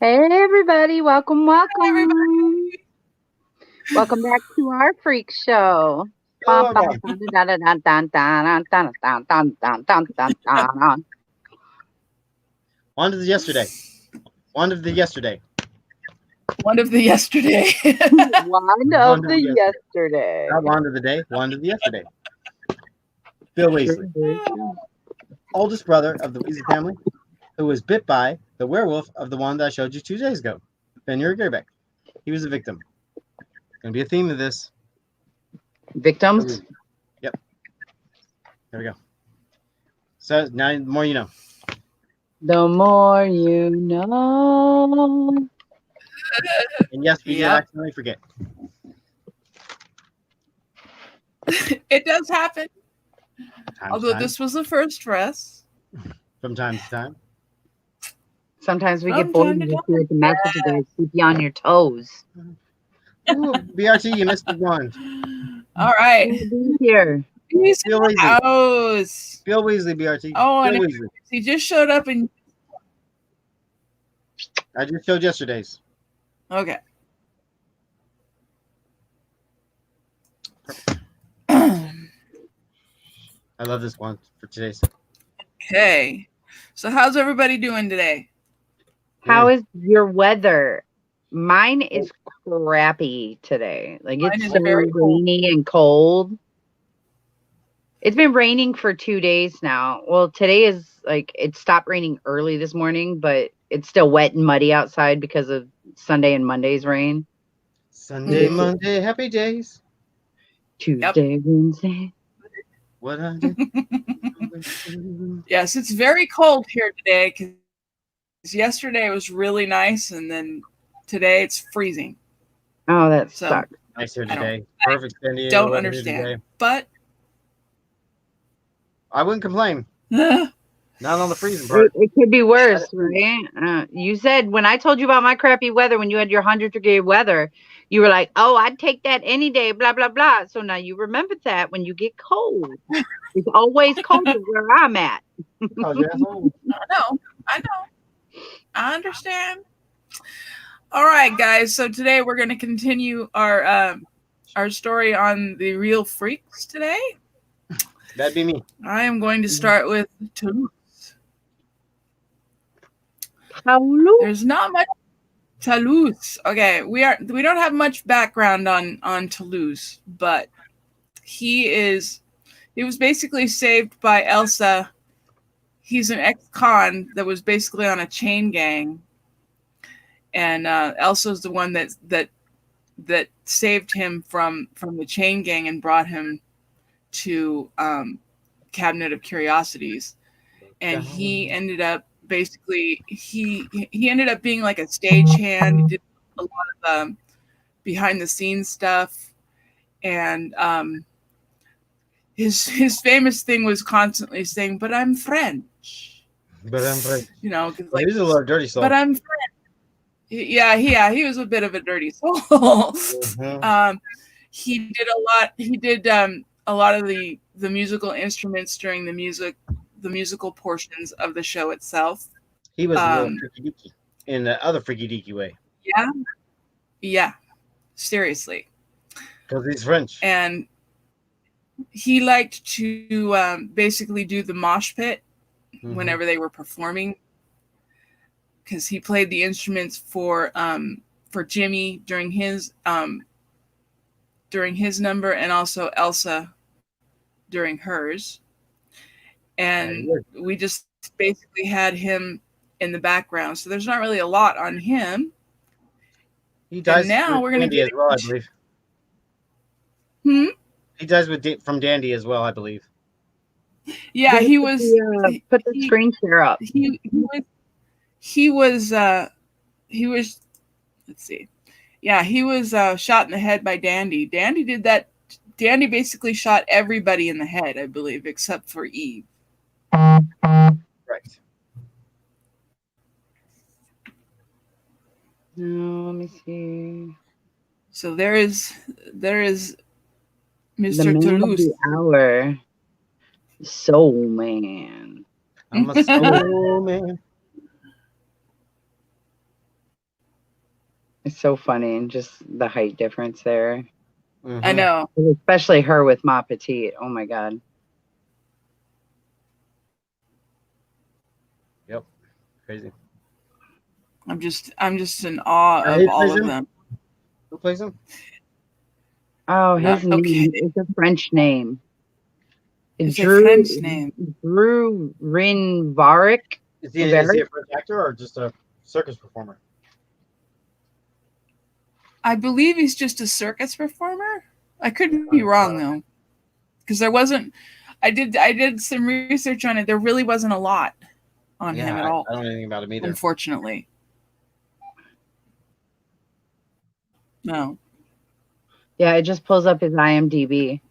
Hey everybody, welcome, Everybody. welcome. Welcome back to our freak show. Hello, Bum, bum, everyone. dun, dun, dun, dun, dun, dun, dun, dun, dun, dun, dun, dun, dun. On to the yesterday. On to the yesterday. One of the yesterday. One On of to the the yesterday. yesterday. Not one to the day. One to the yesterday. Bill True, Weasley, very true. oldest brother of the Weasley family, who was bit by the werewolf of the one that I showed you 2 days ago, Fenrir Gerbeck. He was a victim. Going to be a theme of this. Victims? Yep. There we go. So now the more you know. The more you know. And yes, we do Yep. accidentally forget. It does happen. Time Although to time. this was the first for us. From time to time. Sometimes we get From bored time and to just time. feel like the messages that keep you on your toes. Ooh, BRT, you missed the one. All right. We'll be here. He's in Bill the Weasley. house. Bill Weasley, BRT. Oh, Bill and Weasley. he just showed up and I just showed yesterday's. okay. I love this one for today's. Okay. So how's everybody doing today? How is your weather? Mine is crappy today. Like Mine it's is so very cold. rainy and cold. It's been raining for 2 days now. Well, today is like it stopped raining early this morning, but it's still wet and muddy outside because of Sunday and Monday's rain. Sunday, Mhm. Monday, happy days. Tuesday, Wednesday. What I did. Yes, it's very cold here today because yesterday was really nice and then today it's freezing. Oh, that So sucks. Nice here I don't today. Perfect San Diego don't weather here understand. today. But I wouldn't complain. uh, Not on the freezing part. It could be worse, right? You said when I told you about my crappy weather, when you had your 100-degree weather, you were like, "Oh, I'd take that any day." Blah blah blah. So now you remember that when you get cold, it's always colder where I'm at. Oh, you asshole. I know, I understand. All right, guys. So today we're going to continue our story on the real freaks. Today, That'd be me. I am going to start with Toulouse. Hello. There's not much Toulouse. Okay, we don't have much background on Toulouse, but he was basically saved by Elsa. He's an ex-con that was basically on a chain gang, and Elsa's the one that saved him from the chain gang and brought him to Cabinet of Curiosities. And he ended up basically he ended up being like a stagehand. He did a lot of behind the scenes stuff, and his famous thing was constantly saying, "But I'm French," But I'm French. you know, because Well, he's a little dirty soul. but I'm French. He was a bit of a dirty soul. Mhm. He did a lot. He did a lot of the musical instruments during the musical portions of the show itself. He was a little Um, freaky deaky in the other freaky deaky way. yeah, yeah, seriously. Because he's French. And he liked to basically do the mosh pit whenever they were performing, because he played the instruments for Jimmy during his number, and also Elsa during hers. And we just basically had him in the background, so there's not really a lot on him. He dies And now we're gonna Dandy get as well, I believe. He dies from Dandy as well, I believe. Yeah, he was. Put the screen share up. He was. Let's see. Yeah, he was shot in the head by Dandy. Dandy did that. Dandy basically shot everybody in the head, I believe, except for Eve. Right. No, let me see. So there is The Mr. man of Toulouse. the hour, Soul Man. I'm a soul man. It's so funny, and just the height difference there, I know. especially her with Ma Petite. Oh my God. Yep. Crazy. I'm just in awe of all of them. Who plays him? Oh, his Okay. name is a French name. It's a French name. Drew Rinvaric. Is he a French actor or just a circus performer? I believe he's just a circus performer. I could be wrong though, because there wasn't. I did some research on it. There really wasn't a lot on him at all. I don't know anything about him either. Unfortunately, no. Yeah, it just pulls up his IMDb.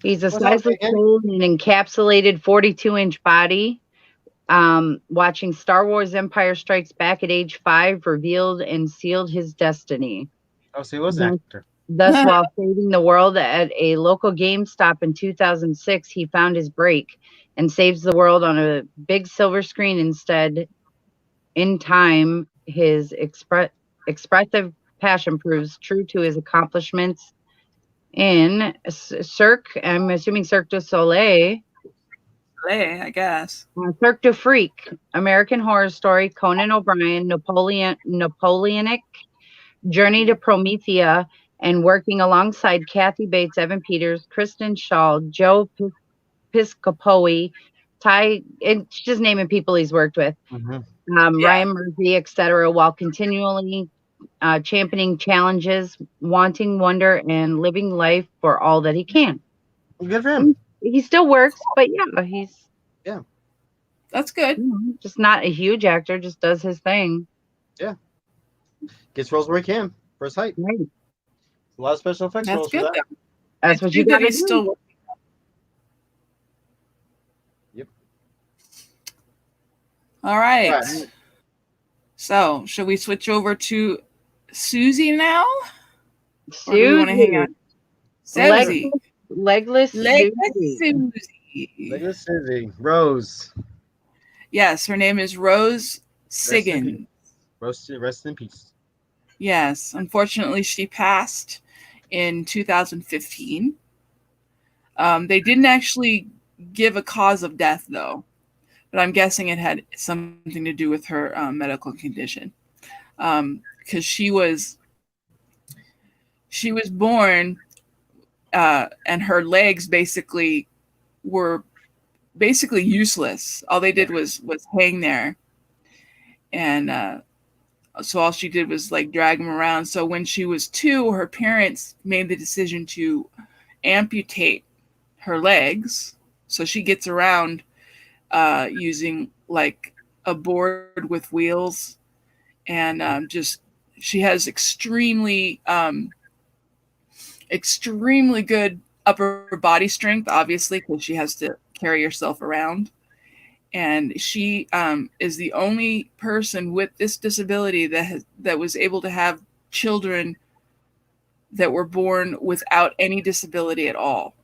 He's a sizeless cold and encapsulated 42-inch body. Watching Star Wars Empire Strikes Back at age 5 revealed and sealed his destiny. Oh, so he was an actor. Thus, while saving the world at a local GameStop in 2006, he found his break and saves the world on a big silver screen instead. In time, his expressive passion proves true to his accomplishments in Cirque. I'm assuming Cirque du Soleil. I guess. Cirque du Freak, American Horror Story, Conan O'Brien, Napoleonic, Journey to Promethea, and working alongside Kathy Bates, Evan Peters, Kristen Shaw, Joe Piscopoe, and just naming people he's worked with, Ryan Murphy, etc., while continually championing challenges, wanting wonder, and living life for all that he can. Good for him. He still works, but he's that's good. Just not a huge actor, just does his thing. Yeah, gets roles where he can for his height. Right. A lot of special effects roles for that. That's what you got to do. Still... Yep. All right. So, should we switch over to Susie now? Susie. Or do we want to hang out? Susie. Legless Susie. Legless Susie. Rose. Yes, her name is Rose Siggin. Rest in peace. Yes, unfortunately, she passed in 2015. They didn't actually give a cause of death, though, but I'm guessing it had something to do with her medical condition, because she was born, and her legs were basically useless. All they did was hang there, and so all she did was like drag them around. So when she was 2, her parents made the decision to amputate her legs, so she gets around using like a board with wheels, and she has extremely good upper body strength, obviously, because she has to carry herself around. And she is the only person with this disability that was able to have children that were born without any disability at all.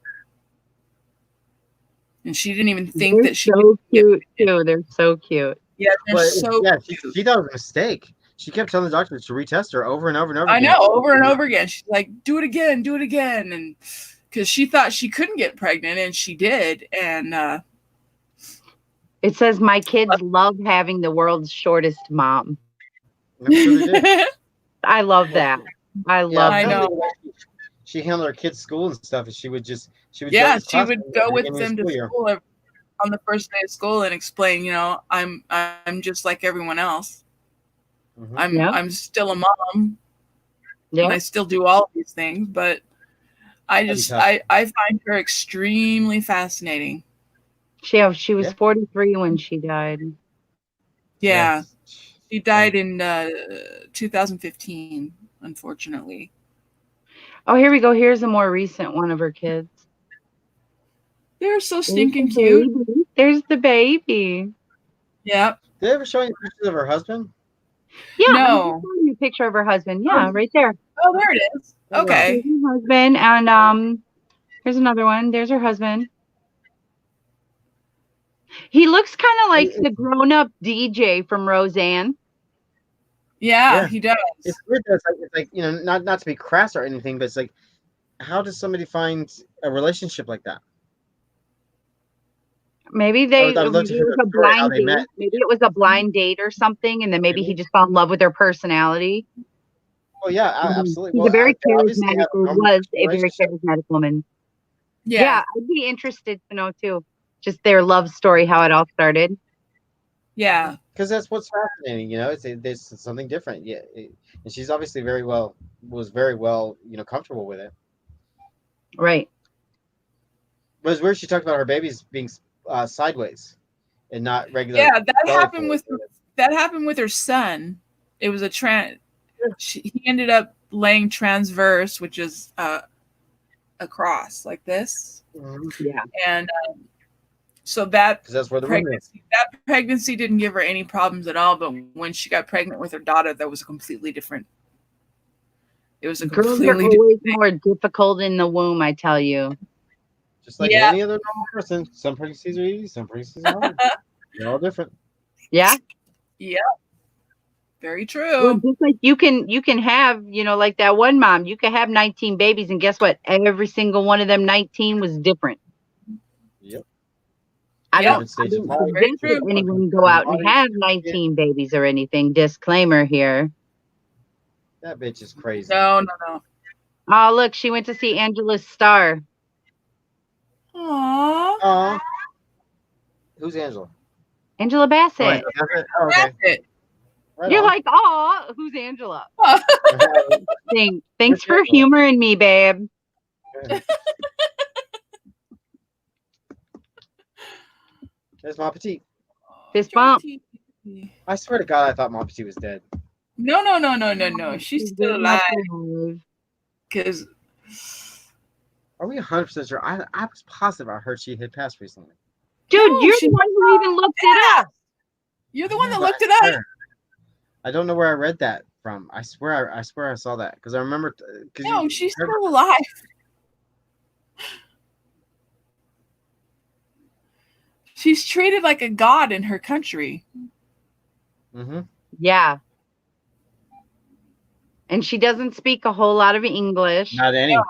And she didn't even think that she so cute too. They're so cute. Yeah, they're cute. She thought it was a mistake. She kept telling the doctor to retest her over and over and over again. I know, over and over again. She's like, do it again, and because she thought she couldn't get pregnant, and she did. And it says, my kids love having the world's shortest mom. I love that. I know. She handled her kids' school and stuff, and she would go with them to school on the first day of school and explain, I'm just like everyone else. I'm still a mom. Yeah. And I still do all of these things, but I find her extremely fascinating. She was 43 when she died. Yeah. Yes. She died in 2015, unfortunately. Oh, here we go. Here's a more recent one of her kids. They're so stinking cute. There's the baby. Yep. Did they ever show any pictures of her husband? Yeah. No. I'm showing you a picture of her husband. Yeah, right there. Oh, there it is. Okay. Here's her husband, and here's another one. There's her husband. He looks kind of like the grown-up DJ from Roseanne. Yeah, Yeah. he does. It's weird. That it's like not to be crass or anything, but it's like, how does somebody find a relationship like that? Maybe I would love maybe to it hear was their a story, how blind they met. date. Maybe it was a blind date or something, and then maybe he Maybe. just fell in love with her personality. Oh yeah, Mhm. absolutely. She's Well, a very they obviously charismatic, have a or normal was a very relationship. charismatic woman. Yeah, Yeah, I'd be interested to know too, just their love story, how it all started. yeah, Because that's what's fascinating. It's something different. Yeah, and she's obviously was very well, comfortable with it. Right. But it's weird she talked about her babies being sideways and not regular yeah. belly forward. That happened with her son. It was he ended up laying transverse, which is across like this, Mhm. Yeah. and so that 'Cause that's where the room is. pregnancy didn't give her any problems at all. But when she got pregnant with her daughter, that was a completely different. It was a Girls are completely different always thing. more difficult in the womb, I tell you. Just like Yeah, any other normal person, some pregnancies are easy, some pregnancies are hard. They're all different. Yeah. yeah, very Well, true. just like you can have, like that one mom, you could have 19 babies, and guess what? Every single one of them 19 was different. Yep. I Yep, don't Different I stage of don't life, very suggest that true. anyone go different out and body. have Yeah, 19 babies or anything. Disclaimer here. that bitch is crazy. No, no, no. Oh, look, she went to see Angela's star. Aww, Aw, who's Angela? Angela Oh, Bassett. Angela Bassett? Oh, that's okay. it. Right You're on. like, oh, who's Angela? Thanks Where's for Angela? humoring me, babe. There's Ma Petite. Fist bump. I swear to God, I thought Ma Petite was dead. No, no, no, no, no, no. She's She's still very much alive alive. because Are we 100% sure? I was positive I heard she had passed recently. Dude, no, you're she the one who even looked it yeah. up. You're the I one know, that but looked it up. I don't know where I read that from. I swear I saw that because I remember because No, she's still alive. She's treated like a god in her country. Mm-hmm. Yeah. And she doesn't speak a whole lot of English. Not any. No,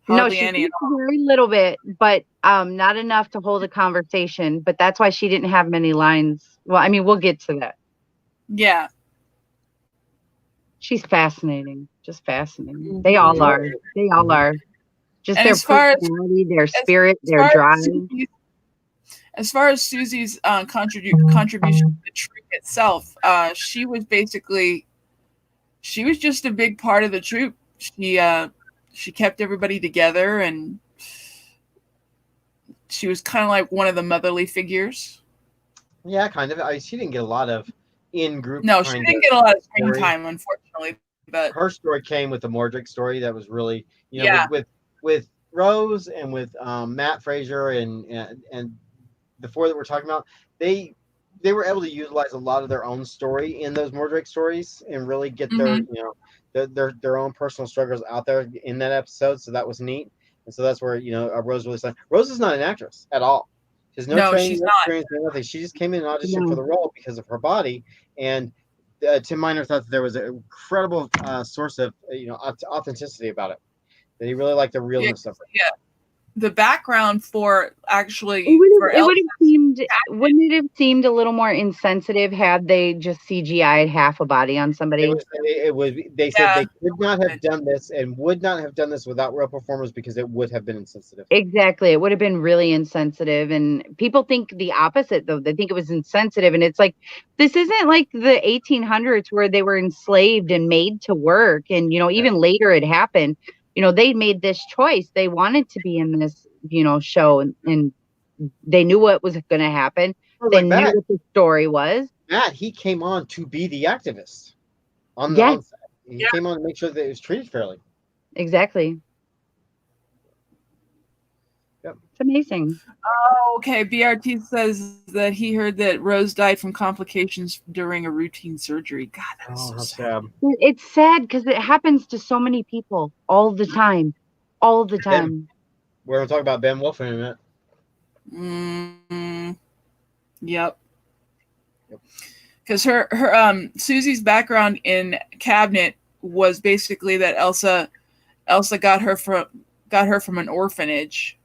Hardly she any at speaks all. a very little bit, but not enough to hold a conversation. But that's why she didn't have many lines. Well, I mean, we'll get to that. Yeah. She's fascinating. Just fascinating. They all are. They all are. Just And their as far as personality, their spirit, their far drive. as far as Susie's contribution to the troop itself, she was just a big part of the troop. She kept everybody together, and she was kind of like one of the motherly figures. Yeah, kind of. She didn't get a lot of in-group. No, she didn't get a lot of screen story. time, unfortunately. But Her story came with the Mordrick story that was really, yeah, with Rose and with Matt Fraser and the four that we're talking about, they were able to utilize a lot of their own story in those Mordrick stories and really get their their own personal struggles out there in that episode. So that was neat. And so that's where Rose really started. Rose is not an actress at all. She has no no, training, she's no not. experience, no nothing. She just came in and auditioned for No. the role because of her body. And Tim Miner thought that there was an incredible source of authenticity about it. That he really liked the realness of it. Yeah. The background for actually for It would have seemed, wouldn't it have seemed a little more insensitive had they just CGI'd half a body on somebody? They said they could not have done this and would not have done this without real performers because it would have been insensitive. Exactly. It would have been really insensitive. And people think the opposite, though. They think it was insensitive. And it's like, this isn't like the 1800s where they were enslaved and made to work. And, even later it happened. They made this choice. They wanted to be in this, show, and they knew what was going to happen. They knew what the story was. Matt, he came on to be the activist on Yes. set. He came on to make sure that it was treated fairly. Exactly. Yep. It's amazing. Oh, okay. BRT says that he heard that Rose died from complications during a routine surgery. God, that is so sad. It's sad because it happens to so many people all the time. All the time. We're going to talk about Ben Wolf in a minute. Yep. because her Susie's background in Cabinet was basically that Elsa got her from an orphanage.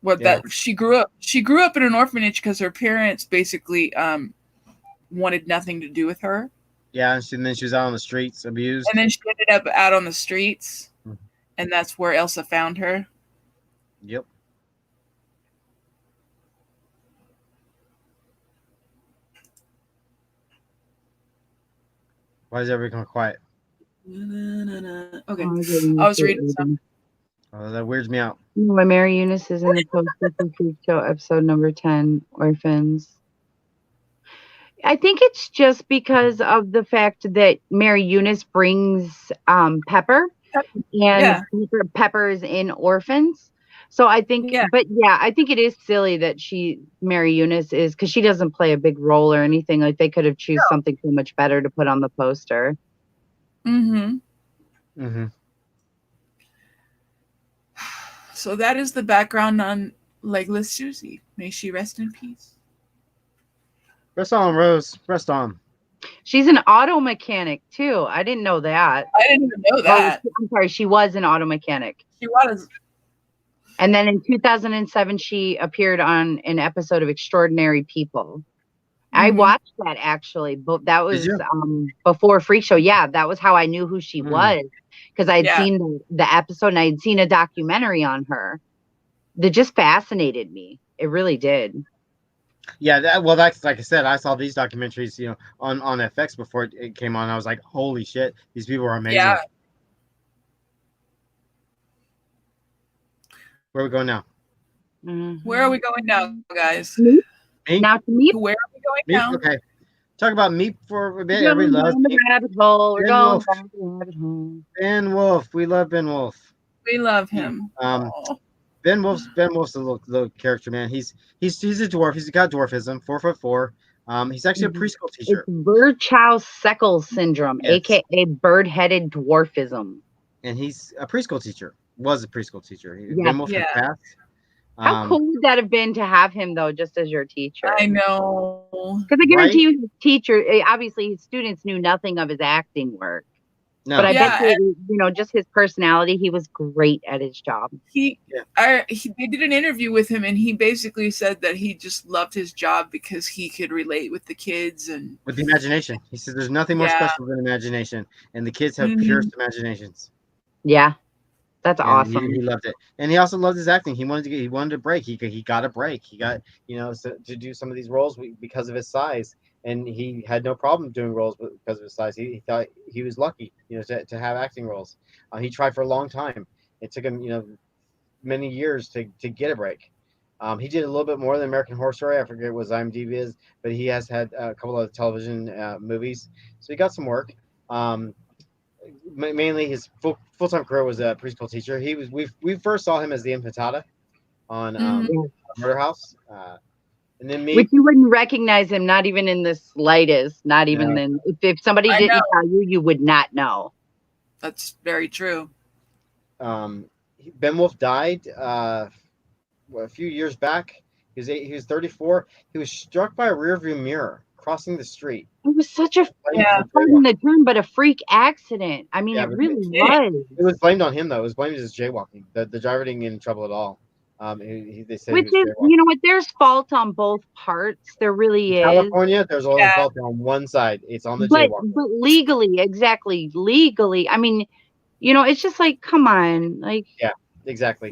That she grew up in an orphanage because her parents basically wanted nothing to do with her. Yeah, and then she was out on the streets, abused. And then she ended up out on the streets, and that's where Elsa found her. Yep. Why is everyone quiet? Okay, I was reading something. Oh, that weirds me out. When Mary Eunice is in the poster for Freak Show episode number 10, Orphans. I think it's just because of the fact that Mary Eunice brings Pepper, and Pepper is in Orphans. So I think, but yeah, I think it is silly that Mary Eunice is, because she doesn't play a big role or anything. Like, they could have choose something so much better to put on the poster. So that is the background on Legless Susie. May she rest in peace. Rest on, Rose. Rest on. She's an auto mechanic too. I didn't know that. I didn't even know that. I'm sorry, she was an auto mechanic. She was. And then in 2007, she appeared on an episode of Extraordinary People. I watched that actually, but that was before Freak Show. Yeah, that was how I knew who she was, because I had seen the episode and I had seen a documentary on her that just fascinated me. It really did. Yeah, that's like I said, I saw these documentaries, on FX before it came on. I was like, holy shit, these people are amazing. Yeah. Where are we going now? Where are we going now, guys? Meep? Now to Meep. Where are we going now? Okay. Talk about Meep for a bit. We're going down the rabbit hole. We're going down the rabbit hole. Ben Wolf. We love Ben Wolf. We love him. Ben Wolf's a little character, man. He's a dwarf. He's got dwarfism, 4'4". He's actually a preschool teacher. It's Virchow-Seckles syndrome, aka bird-headed dwarfism. And he's a preschool teacher. Was a preschool teacher. Ben Wolf passed. How cool would that have been to have him though, just as your teacher? I know. Because I guarantee you, his teacher, obviously, his students knew nothing of his acting work. No. But I bet just his personality, he was great at his job. They did an interview with him, and he basically said that he just loved his job because he could relate with the kids and with the imagination. He said, "There's nothing more special than imagination, and the kids have purest imaginations." Yeah, that's awesome. He loved it, and he also loved his acting. He wanted to break. He got a break. He got to do some of these roles because of his size. And he had no problem doing roles because of his size. He thought he was lucky, to have acting roles. He tried for a long time. It took him, many years to get a break. He did a little bit more than American Horror Story. I forget what his IMDb is, but he has had a couple of television movies, so he got some work. Mainly his full-time career was a preschool teacher. We first saw him as the Infantata on Murder House. And then which you wouldn't recognize him, not even in the slightest. Not even then. If somebody didn't tell you, you would not know. That's very true. Ben Wolf died a few years back. He was 34. He was struck by a rearview mirror crossing the street. It was such a pardon the term, but a freak accident. I mean, it really was. It was blamed on him though. It was blamed as jaywalking. The driver didn't get in trouble at all. They said which is, you know what? There's fault on both parts. There really is. California, there's only fault on one side. It's on the jaywalker. But legally, I mean, it's just like, come on, like. Yeah, exactly.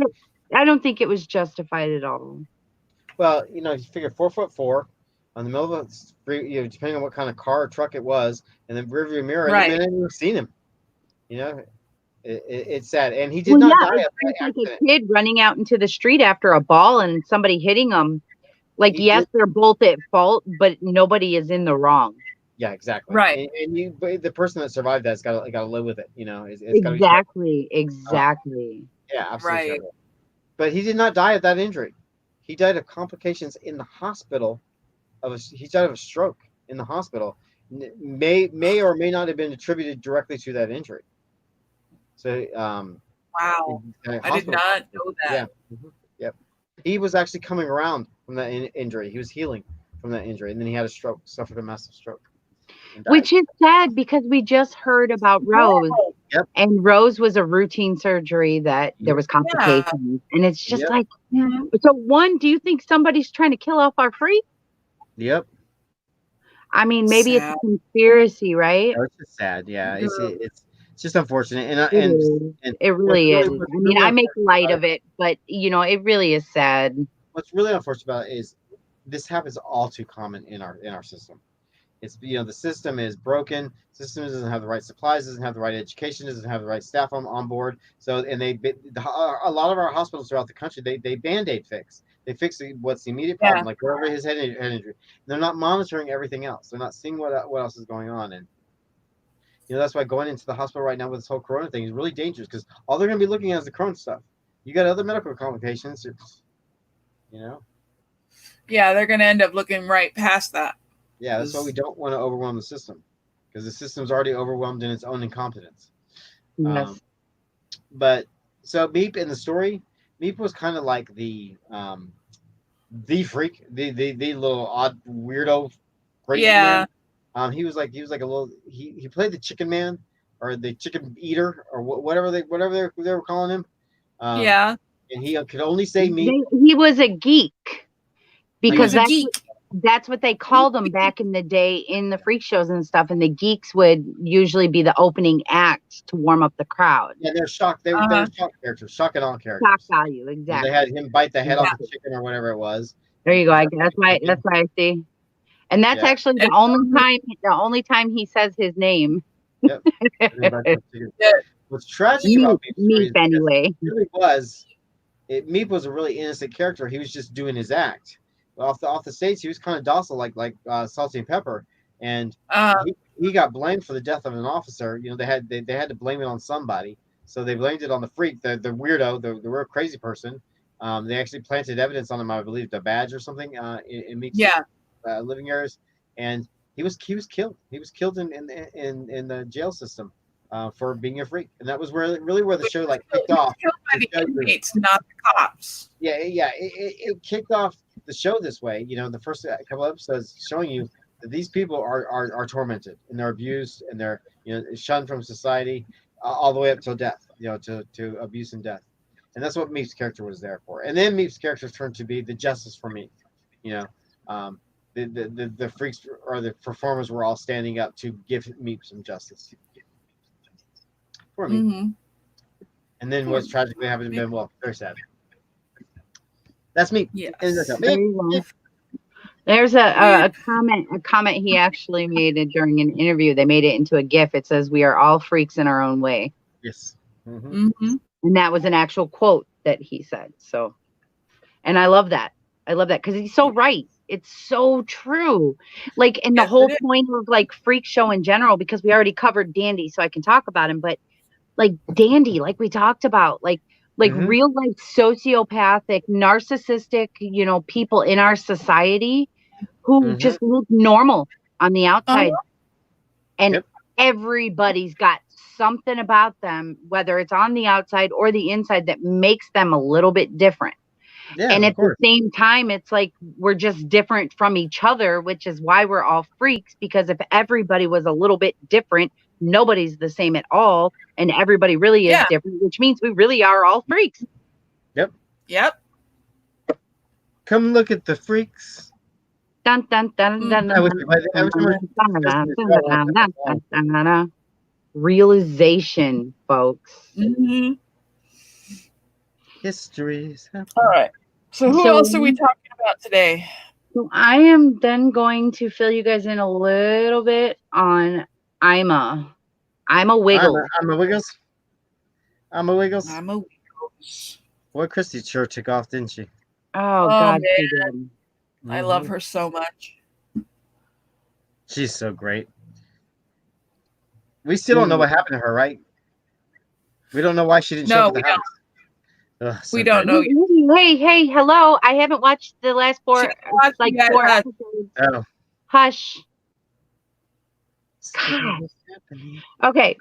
I don't think it was justified at all. Well, you figure 4'4" on the middle of the street, depending on what kind of car or truck it was, and then rearview mirror, and I never seen him. It's sad, and he did not die. It's like a kid running out into the street after a ball and somebody hitting him. Like, they're both at fault, but nobody is in the wrong. Yeah, exactly. Right, but the person that survived that's got to live with it. Exactly. Yeah, absolutely. Right. But he did not die of that injury. He died of complications in the hospital. He died of a stroke in the hospital. May or may not have been attributed directly to that injury. So, wow, I did not know that. Yeah, Yep. He was actually coming around from that injury. He was healing from that injury, and then he had a stroke, suffered a massive stroke, and died. Which is sad because we just heard about Rose. Yep. And Rose was a routine surgery that there was complications. And it's just like, so one, do you think somebody's trying to kill off our freak? Yep. I mean, maybe it's a conspiracy, right? No, it's just sad. Yeah, it's just unfortunate, and it really is. I mean, I make light of it, but you know, it really is sad. What's really unfortunate about it is this happens all too common in our system. It's, you know, the system is broken. System doesn't have the right supplies, doesn't have the right education, doesn't have the right staff on board. So, and a lot of our hospitals throughout the country, they Band-Aid fix. They fix what's the immediate problem, like wherever his head injury. They're not monitoring everything else. They're not seeing what else is going on. And you know, that's why going into the hospital right now with this whole corona thing is really dangerous, because all they're going to be looking at is the corona stuff. You got other medical complications, you know. Yeah, they're going to end up looking right past that. Yeah, that's why we don't want to overwhelm the system, because the system's already overwhelmed in its own incompetence. Yes. But so Meep in the story, Meep was kind of like the freak, the little odd weirdo, crazy man. He was like a little. He played the chicken man or the chicken eater or whatever they were calling him. And he could only say Meep. He was a geek, because that's what they called them back in the day in the freak shows and stuff. And the geeks would usually be the opening act to warm up the crowd. Yeah, they're shocked. They were shock characters, shock and awe characters. Shock value, exactly. They had him bite the head off the chicken or whatever it was. There you go. That's why I see. And that's actually the only time he says his name. Yep. What's tragic about Meep anyway. Meep was a really innocent character. He was just doing his act. Off the stage, he was kind of docile, like Salty and Pepper, and he got blamed for the death of an officer. You know, they had to blame it on somebody, so they blamed it on the freak, the weirdo, the real crazy person. They actually planted evidence on him, I believe, the badge or something in Meep's living areas, and he was killed. He was killed in the jail system for being a freak, and that was where the show kicked off. Killed by the inmates, not the cops. Yeah, it kicked off the show this way. You know, the first couple episodes showing you that these people are tormented and they're abused and they're, you know, shunned from society all the way up till death. You know, to abuse and death, and that's what Meep's character was there for. And then Meep's character turned to be the justice for Meep. You know, the freaks or the performers were all standing up to give Meep some justice for Meep. Mm-hmm. And then what's tragically happened to Ben, well, very sad. That's me. Yes. There's a comment he actually made during an interview. They made it into a GIF. It says, "We are all freaks in our own way." Yes. Mm-hmm. And that was an actual quote that he said. So, and I love that. Because he's so right. It's so true. And the whole point of freak show in general, because we already covered Dandy, so I can talk about him, but Dandy, we talked about, real life sociopathic, narcissistic, you know, people in our society who just look normal on the outside. And everybody's got something about them, whether it's on the outside or the inside, that makes them a little bit different. Yeah, and at the same time, it's we're just different from each other, which is why we're all freaks, because if everybody was a little bit different, nobody's the same at all, and everybody really is different, which means we really are all freaks. Yep. Come look at the freaks. Dun, dun, dun, dun, dun. Realization, folks. Mm-hmm. History's happening. All right. So who else are we talking about today? So I am then going to fill you guys in a little bit on I'm a Wiggle. I'm a Wiggles. I'm a Wiggles. I'm a Wiggles. Boy, Christy sure took off, didn't she? Oh God, she did. I love her so much. She's so great. We still don't know what happened to her, right? We don't know why she didn't show up at the house. Ugh, so we don't know. Hey, hello! I haven't watched the last four episodes. Oh. Hush. God. Okay,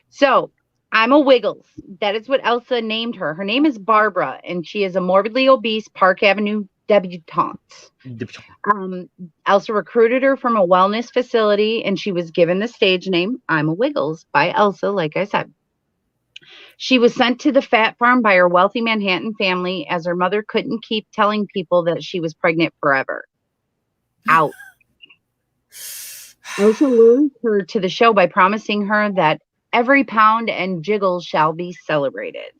so I'm a Wiggles. That is what Elsa named her. Her name is Barbara, and she is a morbidly obese Park Avenue debutante. Elsa recruited her from a wellness facility, and she was given the stage name I'm a Wiggles by Elsa, like I said. She was sent to the fat farm by her wealthy Manhattan family as her mother couldn't keep telling people that she was pregnant forever. Out. Elsa lured her to the show by promising her that every pound and jiggle shall be celebrated.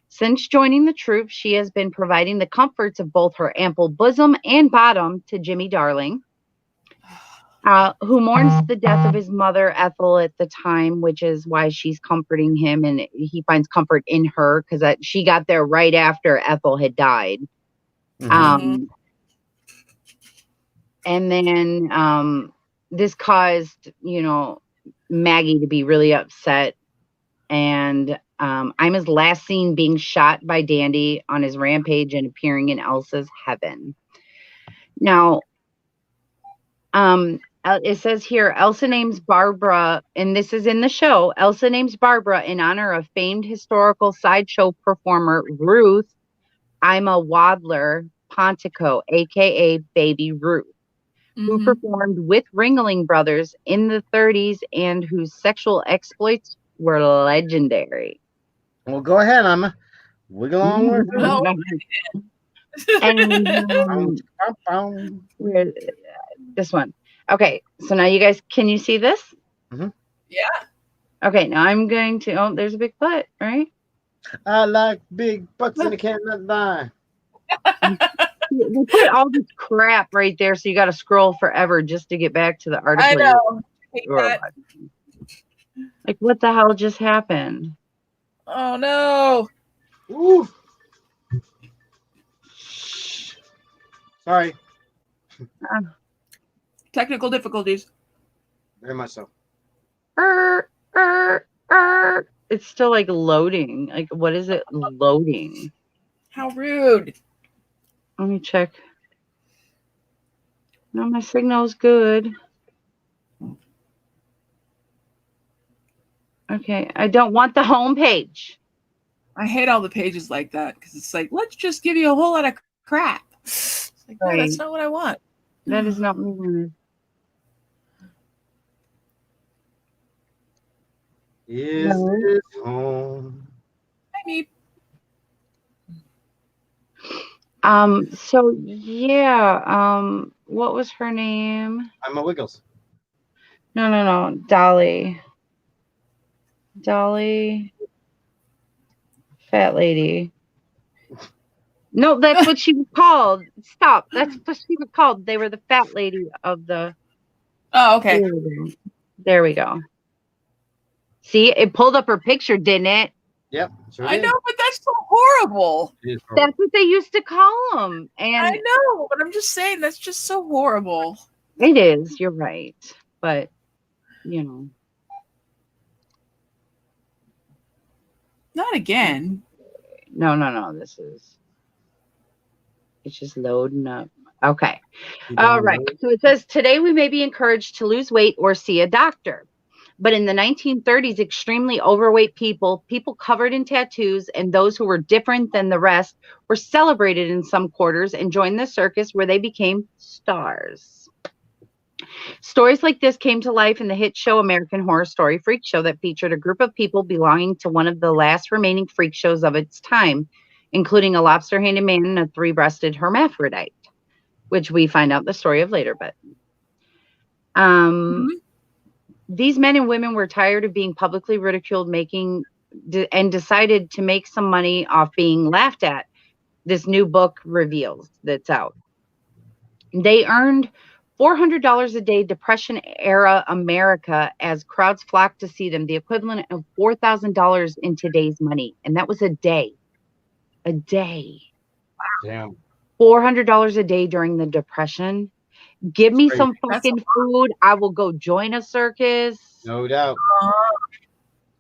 Since joining the troupe, she has been providing the comforts of both her ample bosom and bottom to Jimmy Darling, who mourns the death of his mother, Ethel, at the time, which is why she's comforting him, and he finds comfort in her because she got there right after Ethel had died. And then this caused, Maggie to be really upset. And I'm his last seen being shot by Dandy on his rampage and appearing in Elsa's heaven. Now, it says here, Elsa names Barbara, and this is in the show, Elsa names Barbara in honor of famed historical sideshow performer Ruth Ima Wadler Pontico, a.k.a. Baby Ruth, who performed with Ringling Brothers in the 30s and whose sexual exploits were legendary. Well, go ahead, Emma. Wiggle on with And this one. Okay, so now you guys, can you see this? Yeah. Okay, now I'm going to, oh, there's a big butt, right? I like big butts and I cannot lie. We put all this crap right there, so you got to scroll forever just to get back to the article. I know. Like, what the hell just happened? Oh, no. Ooh. Sorry. Technical difficulties. Very much so. It's still like loading. Like, what is it loading? How rude. Let me check. No, my signal's good. Okay, I don't want the home page. I hate all the pages like that because it's like, let's just give you a whole lot of crap. It's like, no, that's not what I want. That is not what I wanted. Is this home? Hi, Meep. So yeah, what was her name? I'm a Wiggles. No. Dolly, fat lady. No, that's what she was called. Stop. That's what she was called. They were the fat lady of the. Oh, okay. There we go. See, it pulled up her picture, didn't it? Yep. Sure I know, but that's so horrible. That's what they used to call them. And I know, but I'm just saying that's just so horrible. It is. You're right. But, Not again. No. It's just loading up. Okay. All right. So it says, today we may be encouraged to lose weight or see a doctor. But in the 1930s, extremely overweight people covered in tattoos, and those who were different than the rest were celebrated in some quarters and joined the circus where they became stars. Stories like this came to life in the hit show American Horror Story Freak Show that featured a group of people belonging to one of the last remaining freak shows of its time, including a lobster-handed man and a three-breasted hermaphrodite, which we find out the story of later. But these men and women were tired of being publicly ridiculed, and decided to make some money off being laughed at. This new book reveals that's out. They earned $400 a day, Depression-era America, as crowds flocked to see them, the equivalent of $4,000 in today's money. And that was a day. A day. Damn. $400 a day during the Depression. Give me some fucking food. I will go join a circus. No doubt.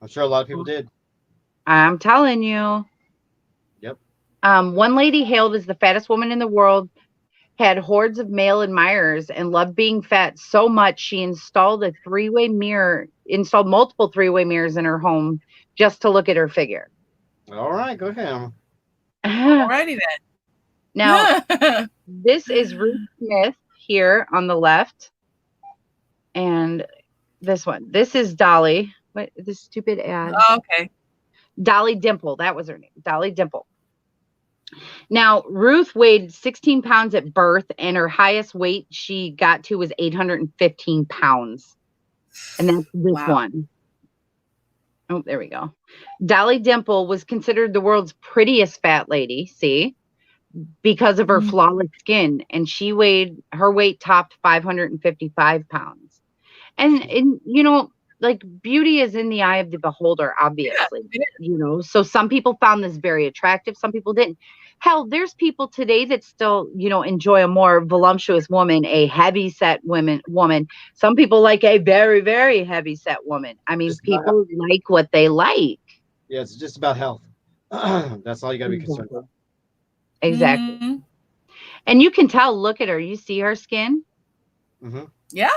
I'm sure a lot of people did. I'm telling you. Yep. One lady, hailed as the fattest woman in the world, had hordes of male admirers and loved being fat so much she installed multiple three-way mirrors in her home just to look at her figure. All right, go ahead. Alrighty then. Now, this is Ruth Smith here on the left. And this one. This is Dolly. What, this stupid ad. Oh, okay. Dolly Dimple. That was her name. Dolly Dimple. Now, Ruth weighed 16 pounds at birth, and her highest weight she got to was 815 pounds. And that's this one. Oh, there we go. Dolly Dimple was considered the world's prettiest fat lady, see, because of her flawless skin. And her weight topped 555 pounds. And you know, like, beauty is in the eye of the beholder, obviously. Yeah. You know, so some people found this very attractive, some people didn't. Hell, there's people today that still, you know, enjoy a more voluptuous woman, a heavy set woman. Some people like a very, very heavy set woman. I mean, people like what they like. Yeah, it's just about health. That's all you gotta be concerned about. Exactly. Mm-hmm. And you can tell, look at her. You see her skin? Mm-hmm. Yeah.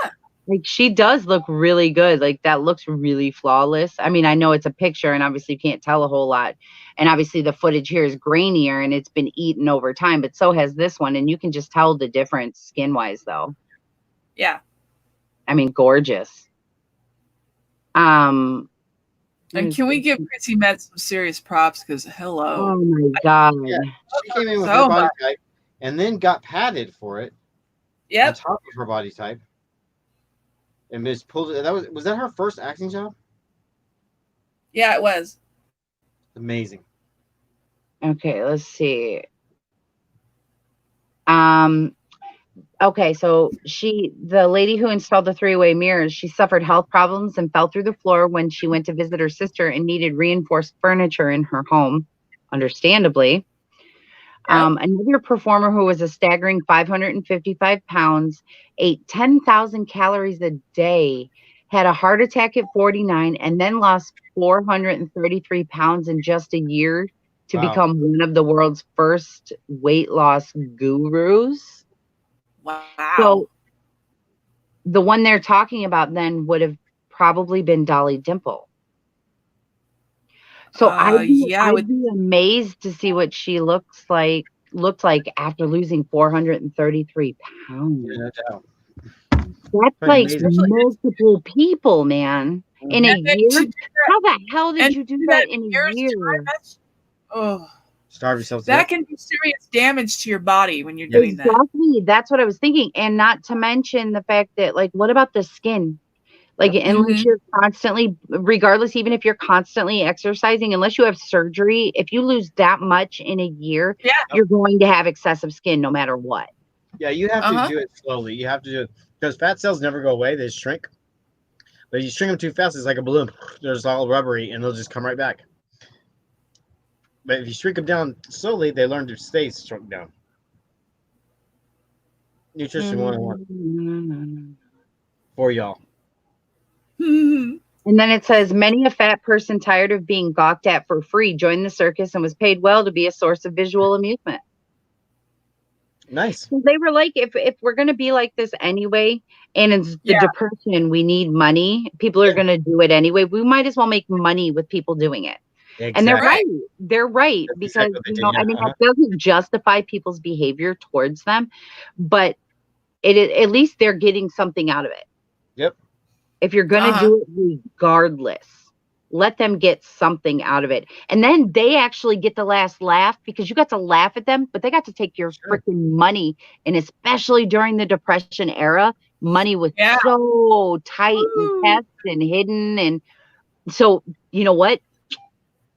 Like, she does look really good. Like, that looks really flawless. I mean, I know it's a picture and obviously you can't tell a whole lot. And obviously the footage here is grainier and it's been eaten over time, but so has this one. And you can just tell the difference skin-wise, though. Yeah. I mean, gorgeous. And can we give Chrissy Metz some serious props? Because hello. Oh my God. Yeah, she came in with her body type and then got padded for it. Yep. On top of her body type. And Miss pulled it. Was that her first acting job? Yeah, it was. Amazing. Okay, let's see. Okay, so the lady who installed the three-way mirrors, she suffered health problems and fell through the floor when she went to visit her sister and needed reinforced furniture in her home, understandably. Yep. Another performer who was a staggering 555 pounds, ate 10,000 calories a day, had a heart attack at 49, and then lost 433 pounds in just a year to become one of the world's first weight loss gurus. Wow. So the one they're talking about then would have probably been Dolly Dimple. So I'd be amazed to see what she looked like after losing 433 pounds. Yeah, no doubt. That's like multiple people, man. In a year? How the hell did you do that in a year? Oh, starve yourself. That can do serious damage to your body when you're doing that. Exactly. That's what I was thinking. And not to mention the fact that, like, what about the skin? Like, unless you're constantly, regardless, even if you're constantly exercising, unless you have surgery, if you lose that much in a year, you're going to have excessive skin no matter what. Yeah, you have to do it slowly. You have to do it because fat cells never go away. They shrink. But if you shrink them too fast, it's like a balloon. They're just all rubbery and they'll just come right back. But if you shrink them down slowly, they learn to stay shrunk down. Nutrition 101 for y'all. And then it says, many a fat person tired of being gawked at for free joined the circus and was paid well to be a source of visual amusement. Nice. So they were like, if we're going to be like this anyway, and it's the depression, we need money, people are going to do it anyway, we might as well make money with people doing it. Exactly. And they're right That's because exactly I mean, that doesn't justify people's behavior towards them, but at least they're getting something out of it. Yep. If you're going to do it regardless, let them get something out of it. And then they actually get the last laugh because you got to laugh at them, but they got to take your freaking money. And especially during the Depression era, money was so tight and kept and hidden. And so, you know what?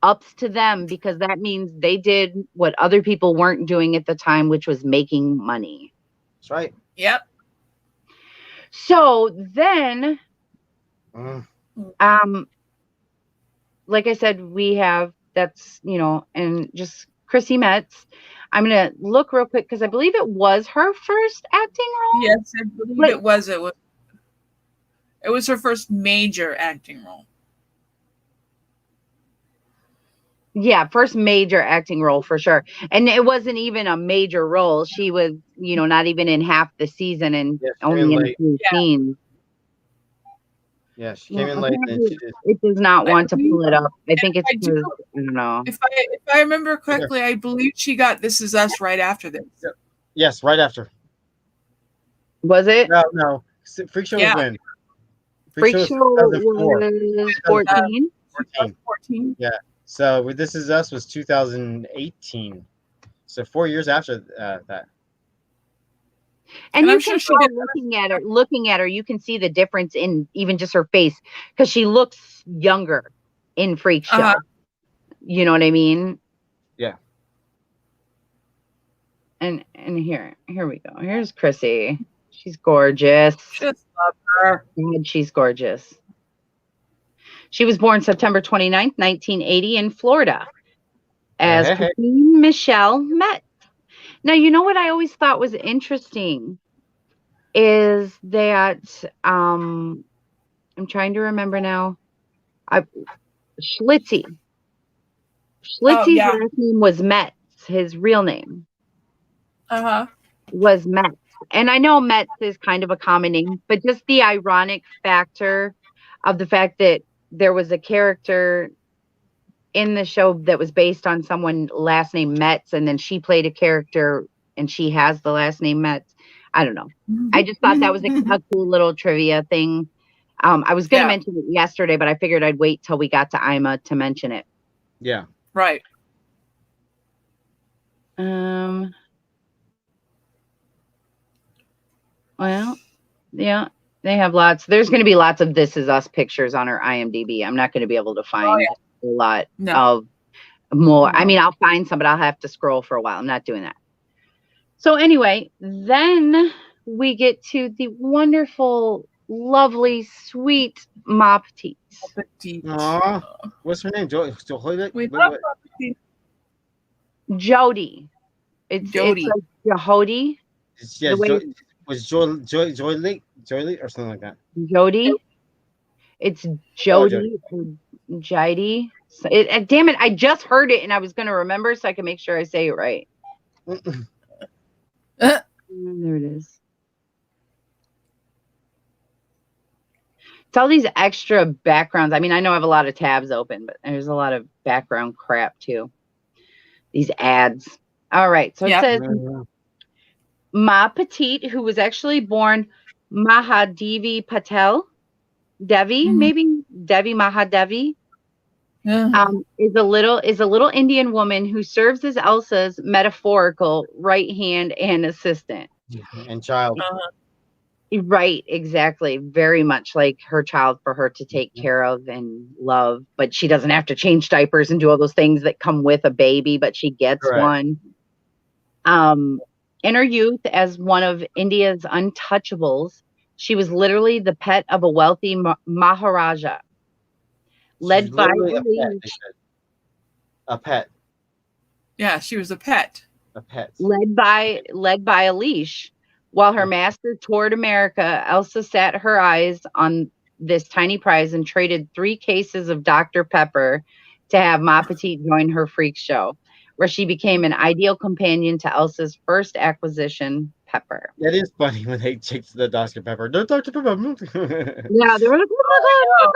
Ups to them, because that means they did what other people weren't doing at the time, which was making money. That's right. Yep. So then, like I said, we have, that's, and just Chrissy Metz. I'm going to look real quick because I believe it was her first acting role. Yes, I believe it was. It was her first major acting role. Yeah, first major acting role for sure. And it wasn't even a major role. She was, not even in half the season and only in a few scenes. Yeah, she Well, came in late, and apparently it does not I want to believe, pull it up. I think it's I do. because I don't know. If I remember correctly, I believe she got This Is Us right after this. yes, right after. Was it? No. Freak Show was Yeah. when? Freak was Show 2004. was 2004. 14. 2014. Yeah. So with This Is Us was 2018. So 4 years after that. And I'm you sure can she tell did. looking at her, you can see the difference in even just her face because she looks younger in Freak Show. Uh-huh. You know what I mean? Yeah. And here we go. Here's Chrissy. She's gorgeous. Just love her. God, she's gorgeous. She was born September 29th, 1980 in Florida as Hey. Christine Michelle Metz. Now, you know what I always thought was interesting is that I'm trying to remember now. Schlitzie. Schlitzie's last name was Metz. His real name was Metz. And I know Metz is kind of a common name, but just the ironic factor of the fact that there was a character in the show that was based on someone last name Metz, and then she played a character and she has the last name Metz. I don't know. I just thought that was a cool little trivia thing. I was going to mention it yesterday, but I figured I'd wait till we got to Ima to mention it. Yeah. Right. Well, yeah, they have lots. There's going to be lots of This Is Us pictures on her IMDb. I'm not going to be able to find a lot of more. No. I mean, I'll find some, but I'll have to scroll for a while. I'm not doing that. So anyway, then we get to the wonderful, lovely, sweet Ma Petite. Aww. What's her name? Jody. Jody. It's like Jody. Yeah, was Joy or something like that. Jody. It's Jody. Jody. So damn it! I just heard it and I was going to remember so I can make sure I say it right. There it is. It's all these extra backgrounds. I mean, I know I have a lot of tabs open, but there's a lot of background crap too. These ads. All right. So it says Ma Petite, who was actually born Mahadevi Patel, Devi, maybe Devi Mahadevi, is a little Indian woman who serves as Elsa's metaphorical right hand and assistant and child. Right, exactly. Very much like her child for her to take care of and love, but she doesn't have to change diapers and do all those things that come with a baby, but she gets one. In her youth, as one of India's untouchables, she was literally the pet of a wealthy Maharaja. Led by a pet. Yeah, she was a pet. A pet. Led by a leash. While her master toured America, Elsa sat her eyes on this tiny prize and traded 3 cases of Dr. Pepper to have Ma Petite join her freak show, where she became an ideal companion to Elsa's first acquisition, Pepper. That is funny when they take the Dr. Pepper. No, Dr. Pepper. Yeah, they were like, oh my God.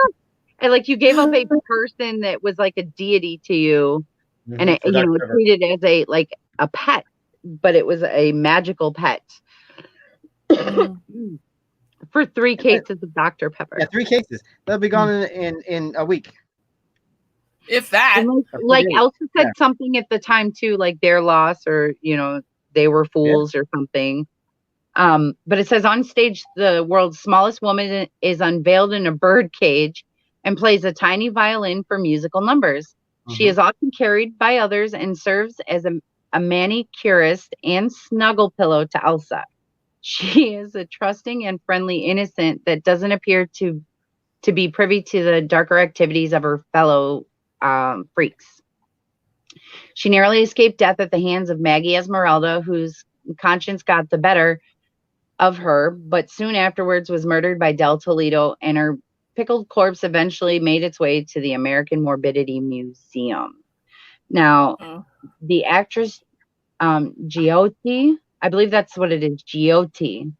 And like you gave up a person that was like a deity to you, and it, treated as a pet, but it was a magical pet. For 3 cases of Dr. Pepper. Yeah, 3 cases. They'll be gone in a week. If that. Like Elsa said something at the time too, like their loss or, they were fools or something. But it says on stage, the world's smallest woman is unveiled in a bird cage and plays a tiny violin for musical numbers. She is often carried by others and serves as a manicurist and snuggle pillow to Elsa. She is a trusting and friendly innocent that doesn't appear to be privy to the darker activities of her fellow freaks. She narrowly escaped death at the hands of Maggie Esmeralda, whose conscience got the better of her, but soon afterwards was murdered by Del Toledo, and her pickled corpse eventually made its way to the American Morbidity Museum. Now, the actress Giotti, I believe that's what it is, Giotti.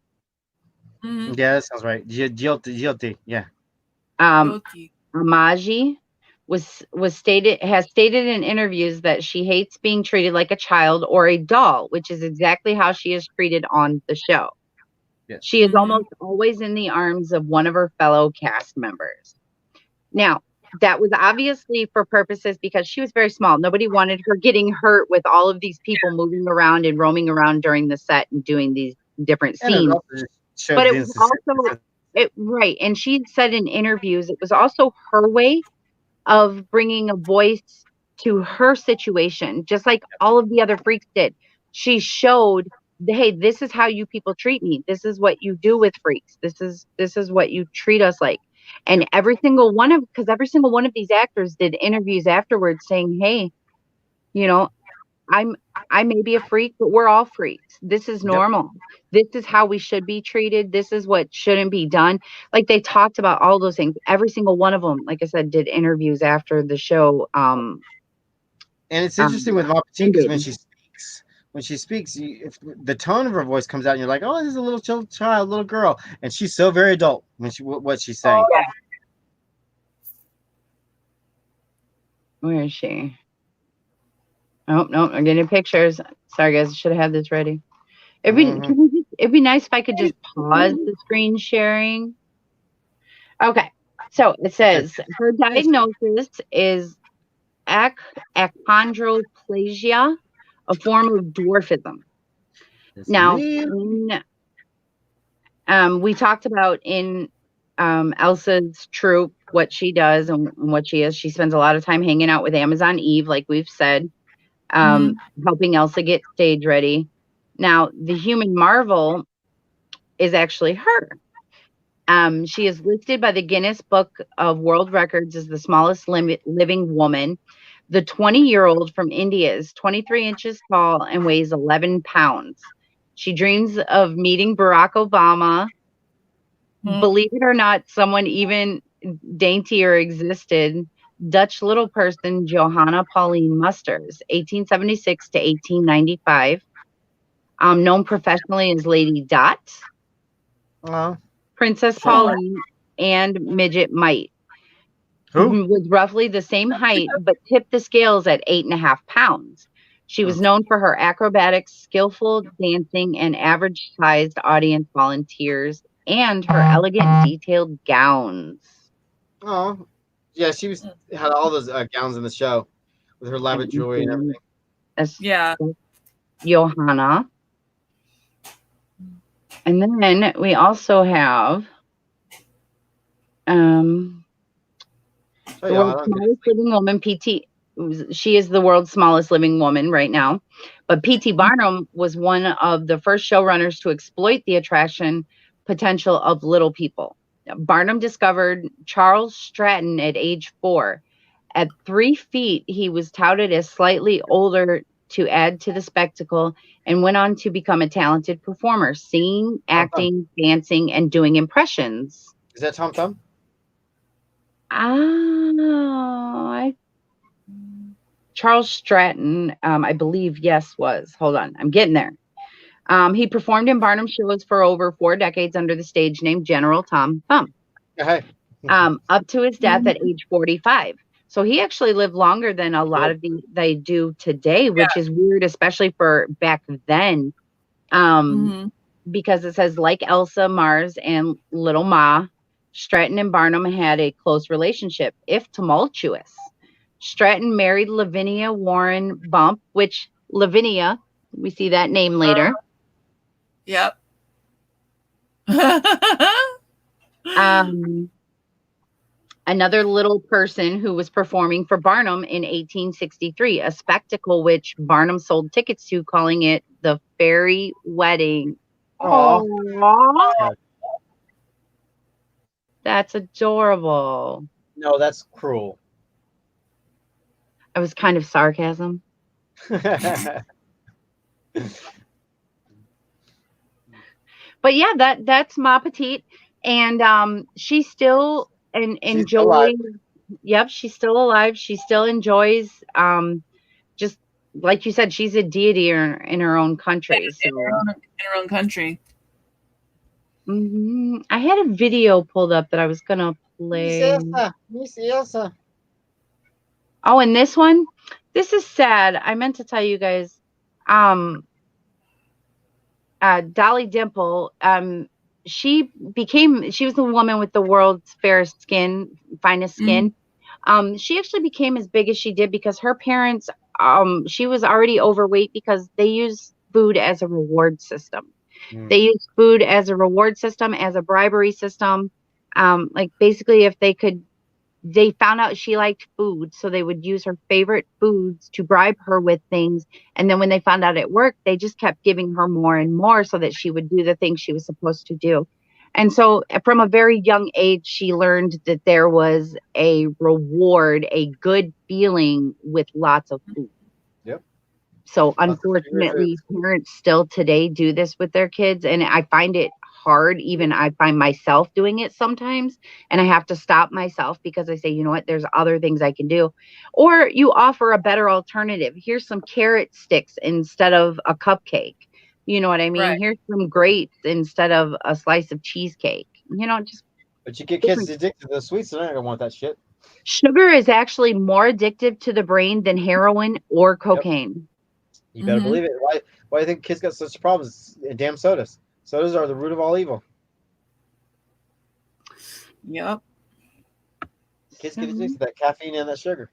Yeah, that sounds right. Giotti, yeah. Guilty. Amaji has stated in interviews that she hates being treated like a child or a doll, which is exactly how she is treated on the show. Yes. She is almost always in the arms of one of her fellow cast members. Now, that was obviously for purposes because she was very small. Nobody wanted her getting hurt with all of these people moving around and roaming around during the set and doing these different And it scenes. also just showed But the it was also right. And she said in interviews, it was also her way of bringing a voice to her situation, just like all of the other freaks did. She showed, hey, this is how you people treat me. This is what you do with freaks. This is what you treat us like. And every single one of these actors did interviews afterwards saying, hey, you know, I may be a freak, but we're all freaks. This is normal. This is how we should be treated. This is what shouldn't be done. Like they talked about all those things. Every single one of them, like I said, did interviews after the show. And it's interesting with Ma Petite because when she speaks, if the tone of her voice comes out, and you're like, "Oh, this is a little child, little girl," and she's so very adult when what she's saying. Yeah. Where is she? Oh no, I'm getting pictures. Sorry guys, I should have had this ready. It'd be nice if I could just pause the screen sharing. Okay, so it says her diagnosis is achondroplasia, a form of dwarfism. Now, we talked about in Elsa's troupe what she does and what she is. She spends a lot of time hanging out with Amazon Eve, like we've said, helping Elsa get stage ready. Now, the human marvel is actually her. She is listed by the Guinness Book of World Records as the smallest living woman. The 20-year-old from India is 23 inches tall and weighs 11 pounds. She dreams of meeting Barack Obama. Believe it or not, someone even daintier existed. Dutch little person Johanna Pauline Musters, 1876 to 1895. Known professionally as Lady Dot, Princess Pauline, and Midget Mite. Who was roughly the same height, but tipped the scales at 8.5 pounds. She was known for her acrobatics, skillful dancing, and average-sized audience volunteers, and her elegant, detailed gowns. Oh, yeah, she had all those gowns in the show with her elaborate jewelry and everything. Yeah, Johanna. And then we also have the world's smallest living woman, PT. She is the world's smallest living woman right now. But P.T. Barnum was one of the first showrunners to exploit the attraction potential of little people. Barnum discovered Charles Stratton at age 4. At 3 feet, he was touted as slightly older to add to the spectacle and went on to become a talented performer, singing, acting, dancing, and doing impressions. Is that Tom Thumb? Charles Stratton, I believe, yes, was. Hold on, I'm getting there. He performed in Barnum shows for over 4 decades under the stage name General Tom Thumb. Up to his death at age 45. So he actually lived longer than a lot of they do today, which is weird, especially for back then. Because it says, like Elsa, Mars, and Little Ma, Stratton and Barnum had a close relationship, if tumultuous. Stratton married Lavinia Warren Bump, which Lavinia, we see that name later. Yep. Another little person who was performing for Barnum in 1863, a spectacle which Barnum sold tickets to, calling it the Fairy Wedding. Aww. That's adorable. No, that's cruel. It was kind of sarcasm. But yeah, that's Ma Petite, and she still enjoys. Yep, she's still alive. She still enjoys. Just like you said, she's a deity in her own country. So. In her own country. Mm-hmm. I had a video pulled up that I was gonna play. Miss Elsa. Oh, and this one, this is sad. I meant to tell you guys. Um, Dolly Dimple. She was the woman with the world's fairest skin, finest skin. She actually became as big as she did because her parents. She was already overweight because they use food as a reward system. They use food as a reward system, as a bribery system. Like basically, if they found out she liked food, so they would use her favorite foods to bribe her with things. And then when they found out it worked, they just kept giving her more and more so that she would do the things she was supposed to do. And so from a very young age, she learned that there was a reward, a good feeling with lots of food. Yep. So unfortunately, parents still today do this with their kids. And I find it hard. Even I find myself doing it sometimes. And I have to stop myself because I say, you know what, there's other things I can do. Or you offer a better alternative. Here's some carrot sticks instead of a cupcake. You know what I mean? Right. Here's some grapes instead of a slice of cheesecake. You know, just. But you get kids addicted to the sweets, and I don't want that shit. Sugar is actually more addictive to the brain than heroin or cocaine. You better believe it. Why do you think kids got such problems? Damn sodas. Sodas are the root of all evil. Yep. Kids get addicted to that caffeine and that sugar.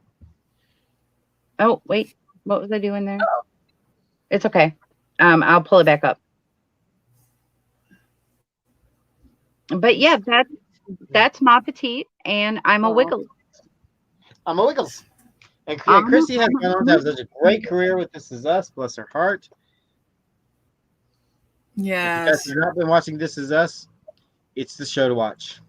Oh, wait. What was I doing there? It's okay. I'll pull it back up. But yeah, that's Ma Petite, and I'm a Wiggles. I'm a Wiggles. And Chrissy has gone on to have such a great career with This Is Us. Bless her heart. Yeah. If you guys have not been watching This Is Us, it's the show to watch.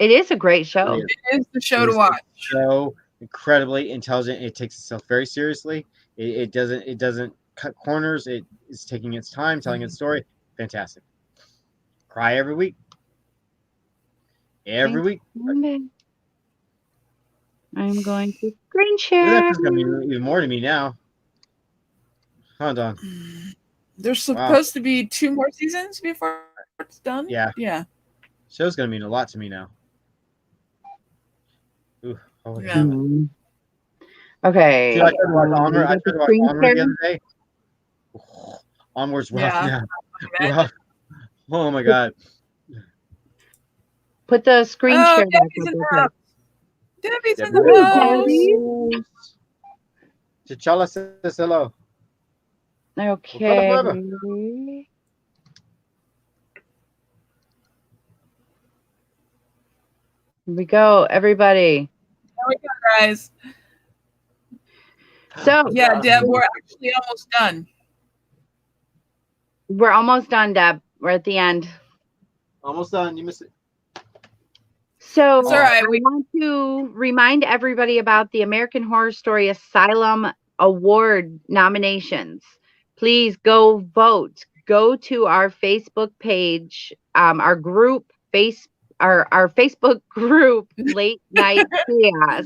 It is a great show. It is the show to watch. So incredibly intelligent. It takes itself very seriously. It doesn't cut corners. It is taking its time, telling its story. Fantastic. Cry every week. Every week. I'm going to screen share. That's going to mean even more to me now. Hold on. There's supposed to be 2 more seasons before it's done. Yeah. Yeah. Show's going to mean a lot to me now. Ooh, yeah. Okay. Dude, I tried to watch Onward the other day. Onward's rough now. Rough. Oh my god. Put the screen share back up. Debbie's in the house. T'Challa says hello. Okay. Here we go, everybody. There we go, guys. So yeah, Deb, we're actually almost done. We're almost done, Deb. We're at the end. Almost done. You missed it. So it's all right. I want to remind everybody about the American Horror Story Asylum Award nominations. Please go vote. Go to our Facebook page, our group, our Facebook group, Late Night Chaos.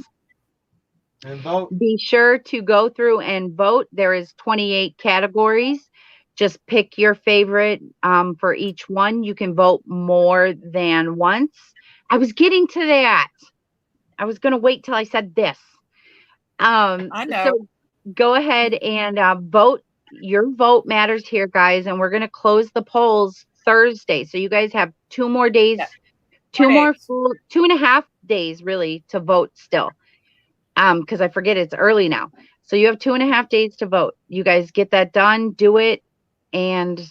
And vote. Be sure to go through and vote. There is 28 categories. Just pick your favorite for each one. You can vote more than once. I was getting to that. I was going to wait till I said this. I know. So go ahead and vote. Your vote matters here, guys. And we're going to close the polls Thursday. So you guys have 2 more days, yeah. 2.5 days really to vote still. Because I forget it's early now. So you have 2.5 days to vote. You guys get that done, do it. And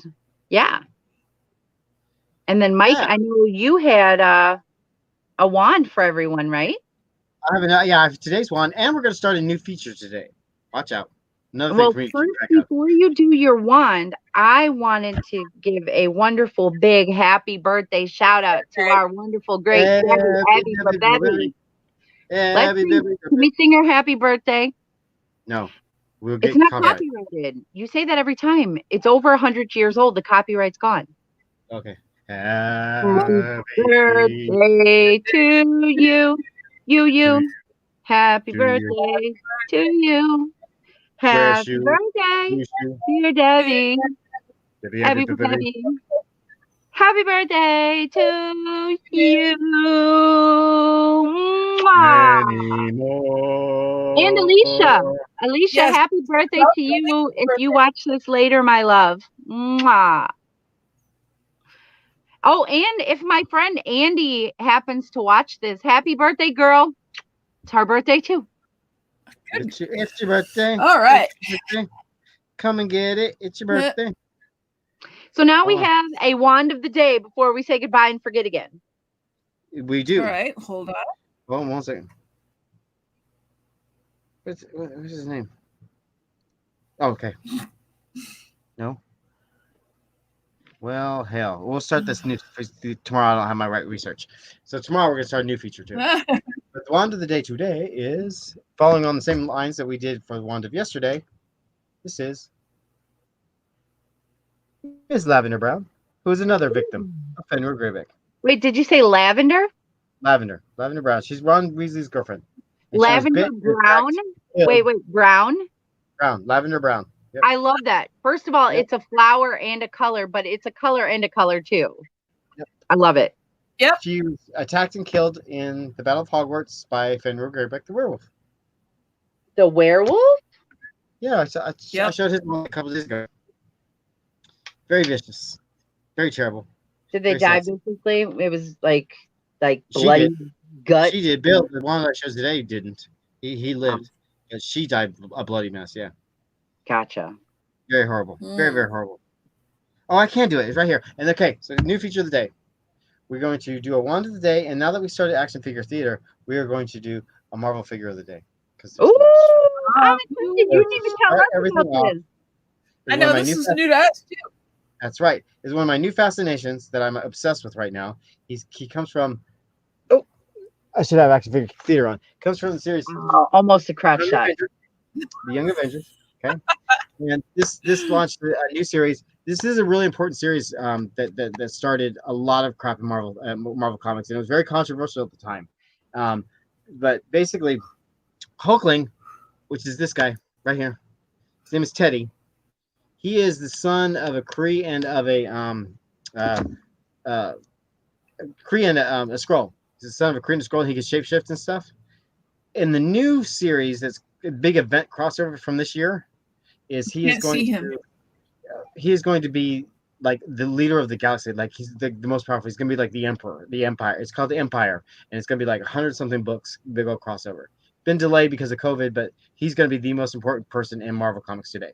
yeah. And then Mike, I know you had a wand for everyone, right? I have today's wand, and we're going to start a new feature today. Watch out. Another Well, thing first, before you do your wand, I wanted to give a wonderful big happy birthday shout out to our wonderful great Abby Babetti. Can we sing her happy birthday? No. We'll get it's not copyrighted. You say that every time. It's over 100 years old. The copyright's gone. Okay. Happy birthday to you. You. Happy birthday to you. Happy birthday, dear Debbie. Happy birthday. Happy birthday to you. Mwah. Many more. And Alicia. Alicia, Yes. happy birthday to you. If you watch this later, my love. Mwah. Oh, and if my friend Andy happens to watch this, happy birthday, girl. It's her birthday too. It's your birthday. All right. It's your birthday. Come and get it. It's your birthday. So now we have a wand of the day before we say goodbye and forget again. We do. All right. Hold on. Hold on 1 second. What's his name? Oh, okay. No. Well, hell. We'll start this new tomorrow. I don't have my right research. So tomorrow we're going to start a new feature too. But the wand of the day today is following on the same lines that we did for the wand of yesterday. This is Miss Lavender Brown, who is another victim of Fenrir Greyback. Wait, did you say lavender? Lavender Brown. She's Ron Weasley's girlfriend. And Lavender Brown? Wait, brown? Brown. Lavender Brown. Yep. I love that. First of all, it's a flower and a color, but it's a color and a color too. Yep. I love it. Yep. She was attacked and killed in the Battle of Hogwarts by Fenrir Greyback the werewolf. The werewolf? Yeah, I showed his one a couple of days ago. Very vicious. Very terrible. Did they Very die sad. viciously? It was like She bloody gut. She did. Bill, the one that shows today, didn't. He lived. But she died a bloody mess, yeah. Gotcha. Very horrible. Very, very horrible. Oh, I can do it. It's right here. And okay, so new feature of the day. We're going to do a wand of the day, and now that we started action figure theater, we are going to do a Marvel figure of the day. Ooh, I'm excited. You didn't even tell us about this. I know this is new to us too. That's right. It's one of my new fascinations that I'm obsessed with right now. He comes from. Oh, I should have action figure theater on. Comes from the series. Almost a crotch shot. The Young Avengers. Okay, and this launched a new series. This is a really important series that started a lot of crap in Marvel Comics, and it was very controversial at the time. But basically, Hulkling, which is this guy right here, his name is Teddy. He is the son of a Kree and of a Kree and a Skrull. He's the son of a Kree and a Skrull. And he can shapeshift and stuff. In the new series, that's a big event crossover from this year, is he is going to be like the leader of the galaxy. Like he's the most powerful. He's going to be like the emperor, the empire. It's called the Empire, and it's going to be like 100-something books, big old crossover. Been delayed because of COVID, but he's going to be the most important person in Marvel Comics today.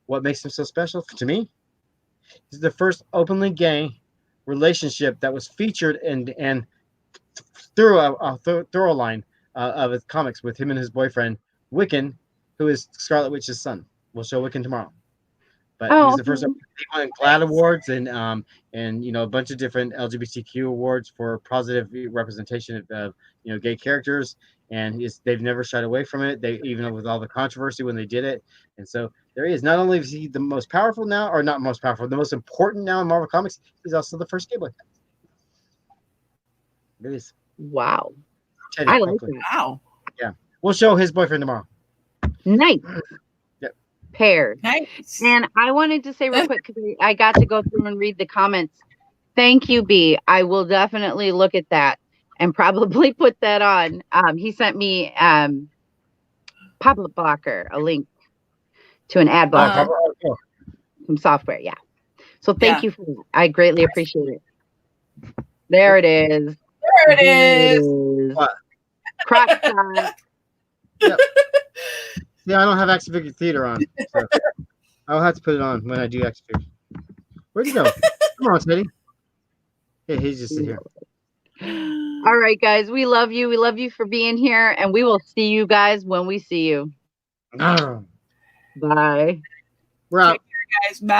What makes him so special to me is the first openly gay relationship that was featured and through a thorough line of his comics with him and his boyfriend Wiccan, who is Scarlet Witch's son. We'll show Wiccan tomorrow. But he's the first. He won GLAAD awards and a bunch of different LGBTQ awards for positive representation of gay characters. And they've never shied away from it. They even with all the controversy when they did it. And so there he is. Not only is he the most powerful now, or not most powerful, the most important now in Marvel Comics, he's also the first gay boy. There he is. Wow. Teddy, I like that. Wow. Yeah. We'll show his boyfriend tomorrow. Nice. Yep. Paired. Nice. And I wanted to say real quick, because I got to go through and read the comments. Thank you, B. I will definitely look at that and probably put that on. He sent me pop-up blocker, a link to an ad blocker, some software. Yeah. So thank you for that. I greatly appreciate it. There it is. There it is. Crotch shot. Yep. Yeah, I don't have action figure theater on. So I'll have to put it on when I do action figure. Where'd he go? Come on, Teddy. Yeah, he's just sitting here. All right, guys. We love you. We love you for being here. And we will see you guys when we see you. Bye. We're out. Take care, guys. Bye.